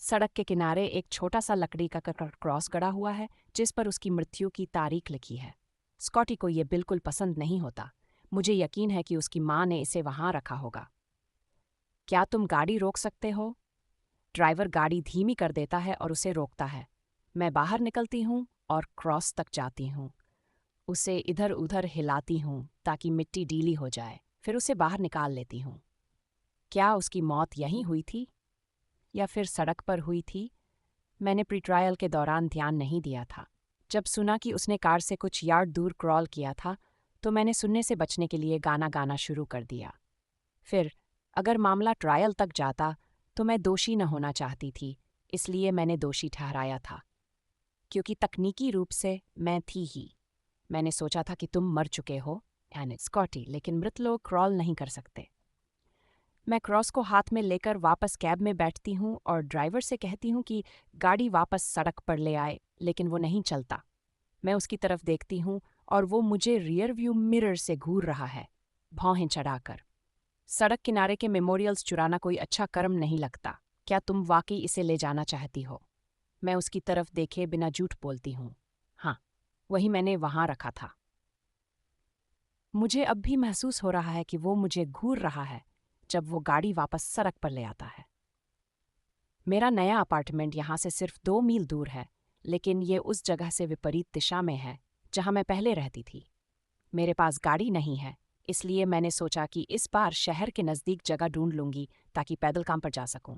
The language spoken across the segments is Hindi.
सड़क के किनारे एक छोटा सा लकड़ी का क्रॉस गड़ा हुआ है जिस पर उसकी मृत्यु की तारीख लिखी है। स्कॉटी को ये बिल्कुल पसंद नहीं होता। मुझे यकीन है कि उसकी माँ ने इसे वहां रखा होगा। क्या तुम गाड़ी रोक सकते हो? ड्राइवर गाड़ी धीमी कर देता है और उसे रोकता है। मैं बाहर निकलती हूँ और क्रॉस तक जाती हूँ। उसे इधर उधर हिलाती हूँ ताकि मिट्टी गीली हो जाए, फिर उसे बाहर निकाल लेती हूँ। क्या उसकी मौत यहीं हुई थी या फिर सड़क पर हुई थी? मैंने प्री-ट्रायल के दौरान ध्यान नहीं दिया था। जब सुना कि उसने कार से कुछ यार्ड दूर क्रॉल किया था, तो मैंने सुनने से बचने के लिए गाना गाना शुरू कर दिया। फिर, अगर मामला ट्रायल तक जाता, तो मैं दोषी न होना चाहती थी, इसलिए मैंने दोषी ठहराया था। क्योंकि तकनीकी रूप से मैं थी ही। मैंने सोचा था कि तुम मर चुके हो, स्कॉटी, लेकिन मृत लोग क्रॉल नहीं कर सकते। मैं क्रॉस को हाथ में लेकर वापस कैब में बैठती हूँ और ड्राइवर से कहती हूँ कि गाड़ी वापस सड़क पर ले आए, लेकिन वो नहीं चलता। मैं उसकी तरफ देखती हूँ और वो मुझे रियर व्यू मिरर से घूर रहा है, भौहें चढ़ाकर। सड़क किनारे के मेमोरियल्स चुराना कोई अच्छा कर्म नहीं लगता। क्या तुम वाकई इसे ले जाना चाहती हो? मैं उसकी तरफ देखे बिना झूठ बोलती हूँ। हाँ, वही मैंने वहां रखा था। मुझे अब भी महसूस हो रहा है कि वो मुझे घूर रहा है जब वो गाड़ी वापस सड़क पर ले आता है। मेरा नया अपार्टमेंट यहाँ से सिर्फ 2 मील दूर है, लेकिन ये उस जगह से विपरीत दिशा में है जहाँ मैं पहले रहती थी। मेरे पास गाड़ी नहीं है, इसलिए मैंने सोचा कि इस बार शहर के नज़दीक जगह ढूंढ लूंगी ताकि पैदल काम पर जा सकूं,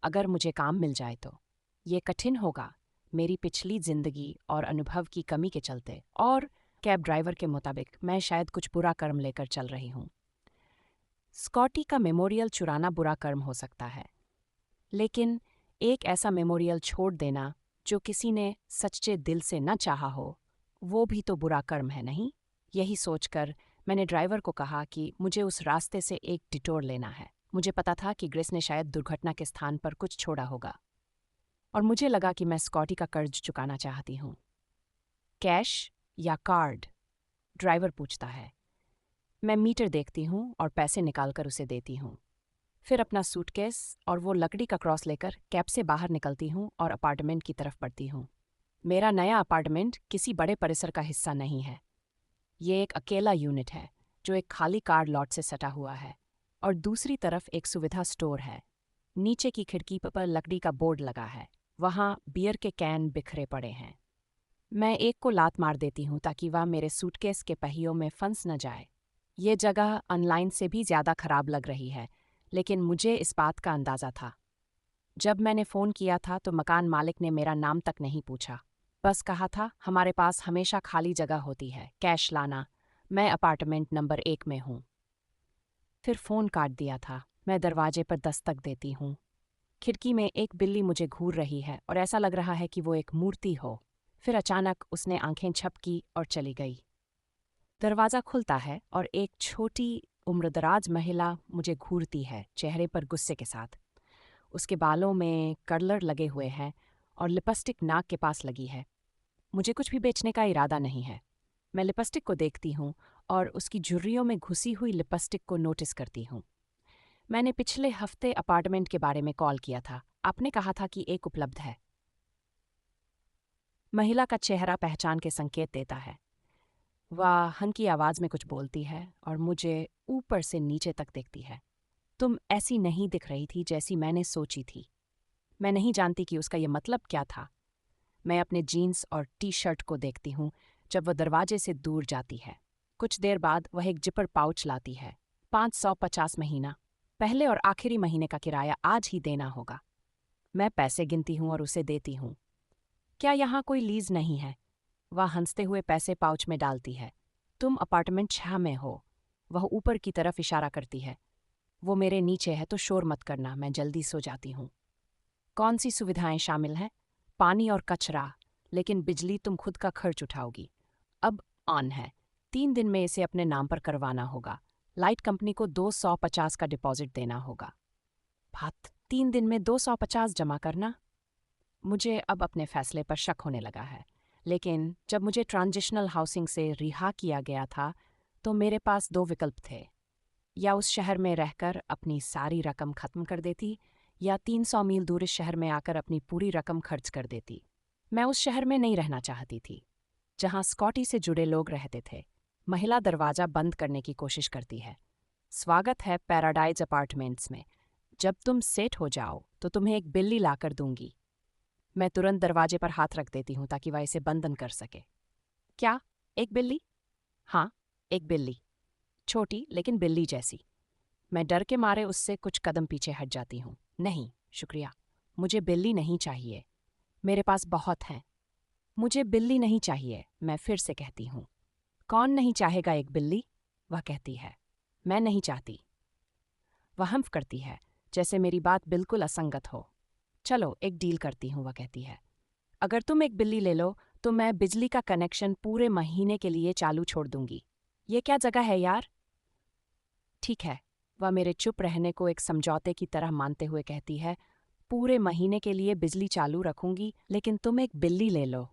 अगर मुझे काम मिल जाए तो। ये कठिन होगा, मेरी पिछली जिंदगी और अनुभव की कमी के चलते, और कैब ड्राइवर के मुताबिक मैं शायद कुछ बुरा कर्म लेकर चल रही हूँ। स्कॉटी का मेमोरियल चुराना बुरा कर्म हो सकता है, लेकिन एक ऐसा मेमोरियल छोड़ देना जो किसी ने सच्चे दिल से न चाहा हो, वो भी तो बुरा कर्म है, नहीं? यही सोचकर मैंने ड्राइवर को कहा कि मुझे उस रास्ते से एक डिटोर लेना है। मुझे पता था कि ग्रेस ने शायद दुर्घटना के स्थान पर कुछ छोड़ा होगा, और मुझे लगा कि मैं स्कॉटी का कर्ज चुकाना चाहती हूँ। कैश या कार्ड? ड्राइवर पूछता है। मैं मीटर देखती हूँ और पैसे निकालकर उसे देती हूँ। फिर अपना सूटकेस और वो लकड़ी का क्रॉस लेकर कैब से बाहर निकलती हूँ और अपार्टमेंट की तरफ बढ़ती हूँ। मेरा नया अपार्टमेंट किसी बड़े परिसर का हिस्सा नहीं है। ये एक अकेला यूनिट है जो एक खाली कार लॉट से सटा हुआ है, और दूसरी तरफ एक सुविधा स्टोर है। नीचे की खिड़की पर लकड़ी का बोर्ड लगा है, वहाँ बियर के कैन बिखरे पड़े हैं। मैं एक को लात मार देती हूँ ताकि वह मेरे सूटकेस के पहियों में फंस न जाए। ये जगह ऑनलाइन से भी ज़्यादा खराब लग रही है, लेकिन मुझे इस बात का अंदाज़ा था। जब मैंने फ़ोन किया था तो मकान मालिक ने मेरा नाम तक नहीं पूछा, बस कहा था हमारे पास हमेशा खाली जगह होती है, कैश लाना, मैं अपार्टमेंट नंबर 1 में हूँ। फिर फ़ोन काट दिया था। मैं दरवाजे पर दस्तक देती हूँ। खिड़की में एक बिल्ली मुझे घूर रही है और ऐसा लग रहा है कि वो एक मूर्ति हो। फिर अचानक उसने आंखें झपकी और चली गई। दरवाज़ा खुलता है और एक छोटी उम्रदराज महिला मुझे घूरती है, चेहरे पर गुस्से के साथ। उसके बालों में कर्लर लगे हुए हैं और लिपस्टिक नाक के पास लगी है। मुझे कुछ भी बेचने का इरादा नहीं है। मैं लिपस्टिक को देखती हूँ और उसकी झुर्रियों में घुसी हुई लिपस्टिक को नोटिस करती हूँ। मैंने पिछले हफ्ते अपार्टमेंट के बारे में कॉल किया था। आपने कहा था कि एक उपलब्ध है। महिला का चेहरा पहचान के संकेत देता है। वह हल्की आवाज़ में कुछ बोलती है और मुझे ऊपर से नीचे तक देखती है। तुम ऐसी नहीं दिख रही थी जैसी मैंने सोची थी। मैं नहीं जानती कि उसका ये मतलब क्या था। मैं अपने जीन्स और टी-शर्ट को देखती हूँ जब वह दरवाजे से दूर जाती है। कुछ देर बाद वह एक जिपर पाउच लाती है। 550 महीना, पहले और आखिरी महीने का किराया आज ही देना होगा। मैं पैसे गिनती हूँ और उसे देती हूँ। क्या यहाँ कोई लीज नहीं है? वह हंसते हुए पैसे पाउच में डालती है। तुम अपार्टमेंट 6 में हो। वह ऊपर की तरफ इशारा करती है। वो मेरे नीचे है तो शोर मत करना, मैं जल्दी सो जाती हूँ। कौन सी सुविधाएं शामिल हैं? पानी और कचरा, लेकिन बिजली तुम खुद का खर्च उठाओगी। अब ऑन है। 3 दिन में इसे अपने नाम पर करवाना होगा। लाइट कंपनी को 250 का डिपॉजिट देना होगा। बात 3 दिन में 250 जमा करना? मुझे अब अपने फैसले पर शक होने लगा है, लेकिन जब मुझे ट्रांजिशनल हाउसिंग से रिहा किया गया था तो मेरे पास 2 विकल्प थे। या उस शहर में रहकर अपनी सारी रकम खत्म कर देती, या 300 मील दूर इस शहर में आकर अपनी पूरी रकम खर्च कर देती। मैं उस शहर में नहीं रहना चाहती थी जहां स्कॉटी से जुड़े लोग रहते थे। महिला दरवाजा बंद करने की कोशिश करती है। स्वागत है पैराडाइज अपार्टमेंट्स में। जब तुम सेट हो जाओ तो तुम्हें एक बिल्ली लाकर दूंगी। मैं तुरंत दरवाजे पर हाथ रख देती हूँ ताकि वह इसे बंधन कर सके। क्या? एक बिल्ली? हाँ, एक बिल्ली। छोटी लेकिन बिल्ली जैसी। मैं डर के मारे उससे कुछ कदम पीछे हट जाती हूँ। नहीं, शुक्रिया। मुझे बिल्ली नहीं चाहिए। मेरे पास बहुत हैं। मुझे बिल्ली नहीं चाहिए, मैं फिर से कहती हूँ। कौन नहीं चाहेगा एक बिल्ली? वह कहती है। मैं नहीं चाहती। वह हम्फ करती है, जैसे मेरी बात बिल्कुल असंगत हो। चलो, एक डील करती हूँ, वह कहती है। अगर तुम एक बिल्ली ले लो तो मैं बिजली का कनेक्शन पूरे महीने के लिए चालू छोड़ दूंगी। ये क्या जगह है यार? ठीक है, वह मेरे चुप रहने को एक समझौते की तरह मानते हुए कहती है। पूरे महीने के लिए बिजली चालू रखूंगी, लेकिन तुम एक बिल्ली ले लो।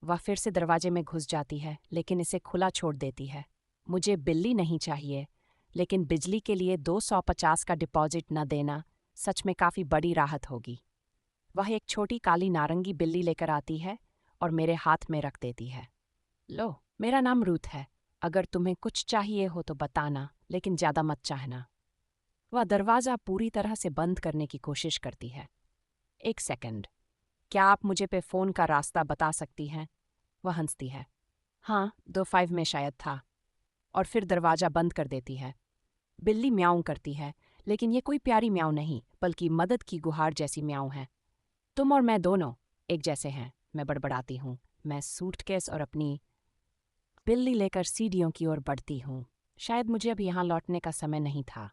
वह फिर से दरवाजे में घुस जाती है, लेकिन इसे खुला छोड़ देती है। मुझे बिल्ली नहीं चाहिए, लेकिन बिजली के लिए 250 का डिपॉजिट न देना सच में काफी बड़ी राहत होगी। वह एक छोटी काली नारंगी बिल्ली लेकर आती है और मेरे हाथ में रख देती है। लो, मेरा नाम रूथ है। अगर तुम्हें कुछ चाहिए हो तो बताना, लेकिन ज्यादा मत चाहना। वह दरवाज़ा पूरी तरह से बंद करने की कोशिश करती है। एक सेकंड, क्या आप मुझे पे फ़ोन का रास्ता बता सकती हैं? वह हंसती है। हाँ, 25 में शायद था। और फिर दरवाज़ा बंद कर देती है। बिल्ली म्याऊं करती है, लेकिन ये कोई प्यारी म्याऊं नहीं, बल्कि मदद की गुहार जैसी म्याऊं है। तुम और मैं दोनों एक जैसे हैं, मैं बड़बड़ाती हूँ। मैं सूटकेस और अपनी बिल्ली लेकर सीढ़ियों की ओर बढ़ती हूँ। शायद मुझे अब यहाँ लौटने का समय नहीं था।